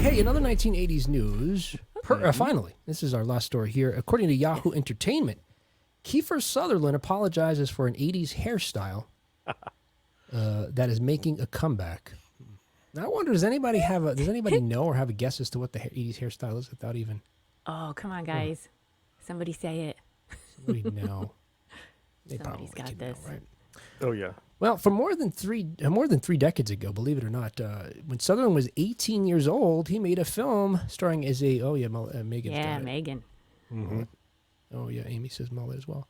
Hey, another 1980s news. Finally, this is our last story here. According to Yahoo Entertainment, Kiefer Sutherland apologizes for an 80s hairstyle that is making a comeback. Now, I wonder, does anybody know or have a guess as to what the 80s hairstyle is without even... Oh, come on, guys. Somebody say it. Somebody know. They Somebody's probably got this. know, right? Oh, yeah. Well, for more than three decades ago, believe it or not, when Sutherland was 18 years old, he made a film starring as a Megan. Yeah, Megan. Mm-hmm. Oh yeah, Amy says Mullet as well.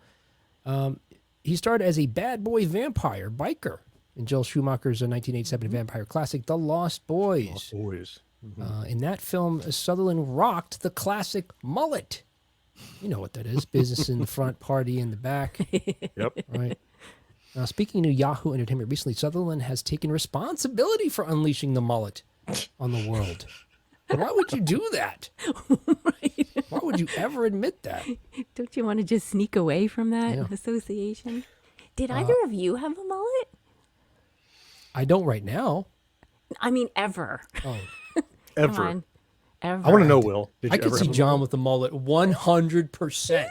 He starred as a bad boy vampire biker in Joel Schumacher's 1987 vampire classic, The Lost Boys. Lost Boys. Mm-hmm. In that film, Sutherland rocked the classic mullet. You know what that is: business in the front, party in the back. Yep. Right. Now, speaking to Yahoo Entertainment recently, Sutherland has taken responsibility for unleashing the mullet on the world. Why would you do that? Right. Why would you ever admit that? Don't you want to just sneak away from that association? Did either of you have a mullet? I don't right now. I mean, ever. Oh, Ever. Come on. Ever. I want to know, Will. Did I you could ever see have a John mullet? with the mullet 100%.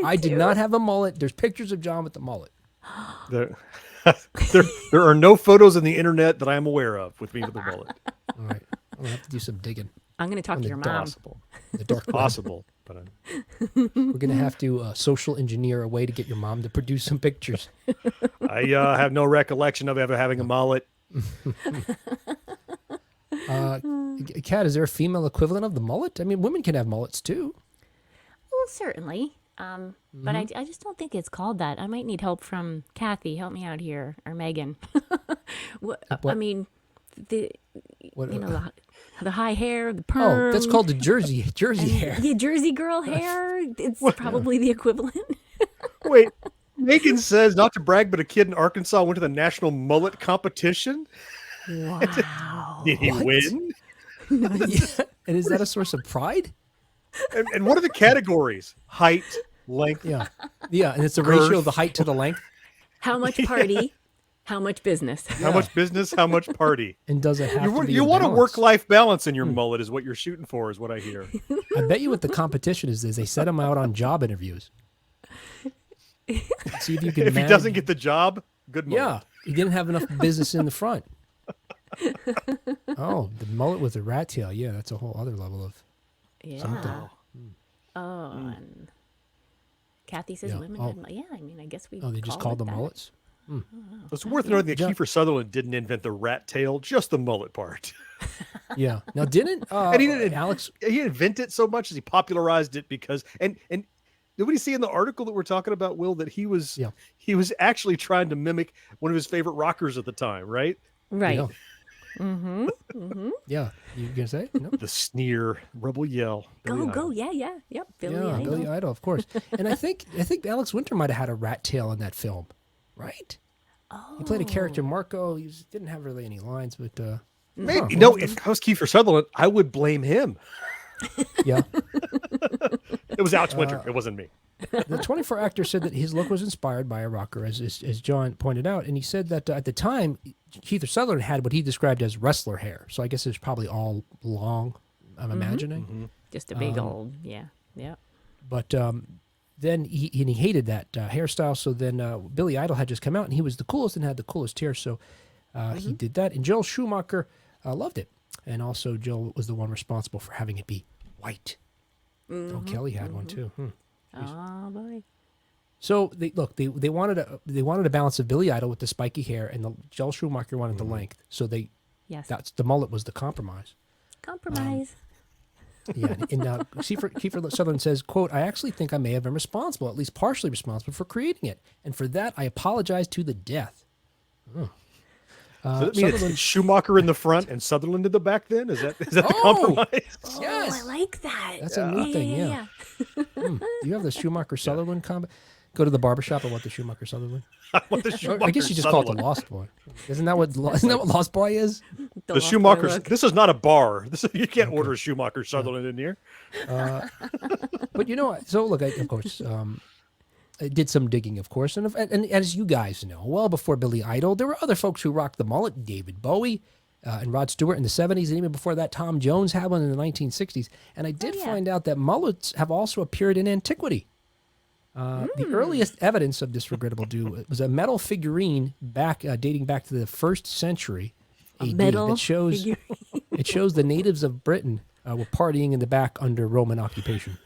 I did too. not have a mullet. There's pictures of John with the mullet. There are no photos on the internet that I'm aware of with me with a mullet. All right. I'm going to have to do some digging. I'm going to talk to your mom. Possible. The dark web. Possible. But We're going to have to social engineer a way to get your mom to produce some pictures. I have no recollection of ever having a mullet. Kat, is there a female equivalent of the mullet? I mean, women can have mullets too. Well, certainly. But I just don't think it's called that. I might need help from Kathy. Help me out here. Or Megan. I mean, the high hair, the perm. Oh, that's called the Jersey hair. Yeah, Jersey girl hair. It's probably the equivalent. Wait, Megan says, not to brag, but a kid in Arkansas went to the national mullet competition. Wow. Did he win? Yeah. And is that a source of pride? And what are the categories? Height, length. Yeah. Yeah, and it's a Girth. ratio of the height to the length. How much party? How much business? How much business? How much party? And does it have to be You want a balance? work-life balance in your mullet is what you're shooting for, is what I hear. I bet you what the competition is they set him out on job interviews. See if you can If he doesn't get the job, good mullet. Yeah, he didn't have enough business in the front. Oh, the mullet with the rat tail. Yeah, that's a whole other level of something. Oh, and Kathy says women. I mean, I guess we. Oh, they just called them mullets? It's worth noting that Kiefer Sutherland didn't invent the rat tail, just the mullet part. Yeah. Now, didn't And he didn't, Alex? He didn't invent it so much as he popularized it because and nobody see in the article that we're talking about, Will, that he was actually trying to mimic one of his favorite rockers at the time, right? Right. Yeah. Mm-hmm. Mm-hmm. Yeah. You gonna say no? The sneer, rebel yell. Billy Go. Idol. Yeah. Yep. Billy Yeah, Idol. Billy Idol, of course. And I think Alex Winter might have had a rat tail in that film, right? Oh. He played a character, Marco. He didn't have really any lines, but Maybe if I was Kiefer Sutherland, I would blame him. yeah. It was Alex Winter. It wasn't me. The 24 actor said that his look was inspired by a rocker, as John pointed out, and he said that at the time, Kiefer Sutherland had what he described as wrestler hair. So I guess it's probably all long. I'm imagining. Mm-hmm. Just a big old, yeah. But then he hated that hairstyle. So then Billy Idol had just come out, and he was the coolest and had the coolest hair. So he did that. And Joel Schumacher loved it. And also Joel was the one responsible for having it be white. Oh, Kelly had one too. Oh boy. So they wanted a balance of Billy Idol with the spiky hair, and Joel Schumacher wanted the length. So that's the mullet was the compromise. Compromise. Yeah, and Kiefer Sutherland says, quote, "I actually think I may have been responsible, at least partially responsible, for creating it, and for that I apologize to the death." So that means it's Schumacher in the front and Sutherland in the back. Then is that the compromise? Yes, I like that. That's a new thing. Yeah. Do you have the Schumacher Sutherland combo? Go to the barbershop and want the Schumacher Sutherland. I want the Schumacher I guess you just call it the Lost Boy. Isn't that what Lost Boy is? The Schumacher. This is not a bar. You can't order a Schumacher Sutherland in here. But so look, of course, I did some digging, of course, and as you guys know, well before Billy Idol, there were other folks who rocked the mullet. David Bowie, and Rod Stewart in the 70s, and even before that, Tom Jones had one in the 1960s. And I did find out that mullets have also appeared in antiquity. The earliest evidence of this regrettable do was a metal figurine dating back to the 1st century AD that shows it shows the natives of Britain were partying in the back under Roman occupation.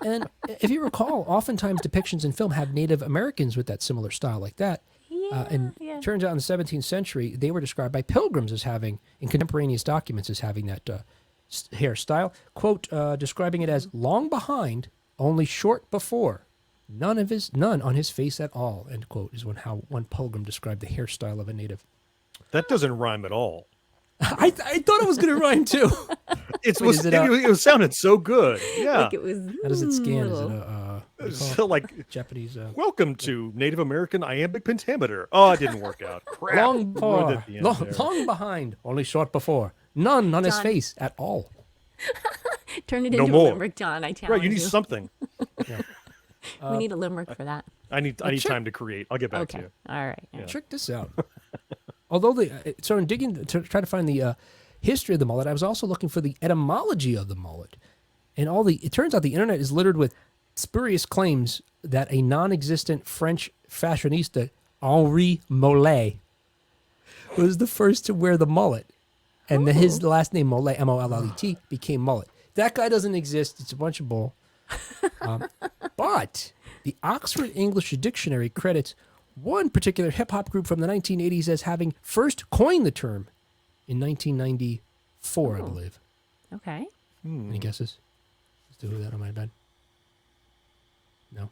And if you recall, oftentimes depictions in film have Native Americans with that similar style like that. It turns out in the 17th century, they were described by pilgrims as having, in contemporaneous documents, as having that hairstyle. Quote, describing it as long behind, only short before, none on his face at all, end quote, is how one pilgrim described the hairstyle of a native. That doesn't rhyme at all. I thought it was going to rhyme too. It sounded so good. Yeah. Like it was. How does it scan? Is it so like Japanese? Welcome to Native American iambic pentameter. Oh, it didn't work out. Crap. Long behind, only short before. None on his face at all. Turn it into a limerick, John. I challenge you. Right, you need something. Yeah. We need a limerick for that. I need time to create. I'll get back to you. All right. Yeah. Check this out. Although so in digging to try to find the history of the mullet, I was also looking for the etymology of the mullet, and it turns out the internet is littered with spurious claims that a non-existent French fashionista, Henri Mullet, was the first to wear the mullet, and his last name Mullet, Mollet, became mullet. That guy doesn't exist. It's a bunch of bull. But the Oxford English Dictionary credits one particular hip-hop group from the 1980s as having first coined the term in 1994, I believe. Okay. Any guesses as to who that might have been? No?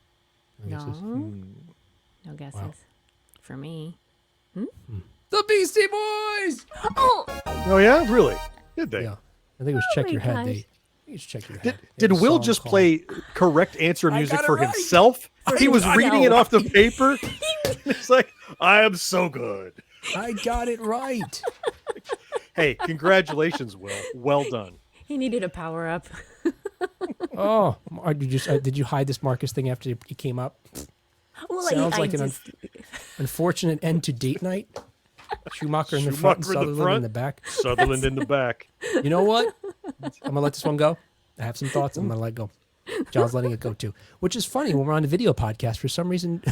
Guesses? No guesses. Wow. For me. The Beastie Boys! Oh, yeah? Really? Did they? Yeah. I think it was Check Your Head. gosh. Check your head. Did Will just play correct answer music for right. himself? He was reading it off the paper. It's like, I am so good. I got it right. Hey, congratulations, Will. Well done. He needed a power up. Oh, did you hide this Marcus thing after it came up? Well, Sounds like an unfortunate end to date night. Schumacher in the front and Sutherland in the back. Sutherland in the back. You know what? I'm going to let this one go. I have some thoughts. I'm going to let it go. John's letting it go too. Which is funny when we're on a video podcast. For some reason,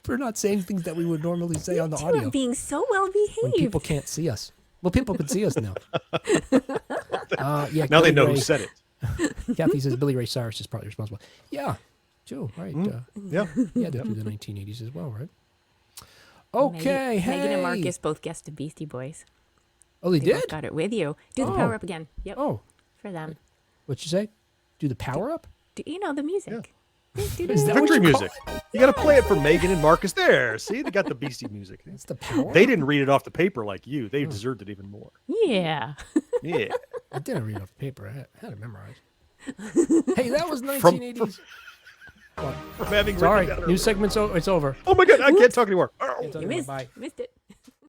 we're not saying things that we would normally say on the audio. You're being so well behaved. When people can't see us. Well, people can see us now. Now they know who said it. Kathy says Billy Ray Cyrus is probably responsible. Yeah, Joe, right. Yeah. He had to do the 1980s as well, right? Okay, Megan and Marcus both guessed the Beastie Boys. Oh, they did? Both got it with you. Do the power up again. Yep. Oh. For them. What'd you say? Do the power up? The music. Is that Country music. You got to play it for Megan and Marcus. There. See, they got the Beastie music. That's the power. They didn't read it off the paper like you. They deserved it even more. Yeah. Yeah. I didn't read it off the paper. I had it memorized. Hey, that was 1980s. From having Sorry, written it down new segment's it's over. Oh my God, I can't talk anymore. You missed it.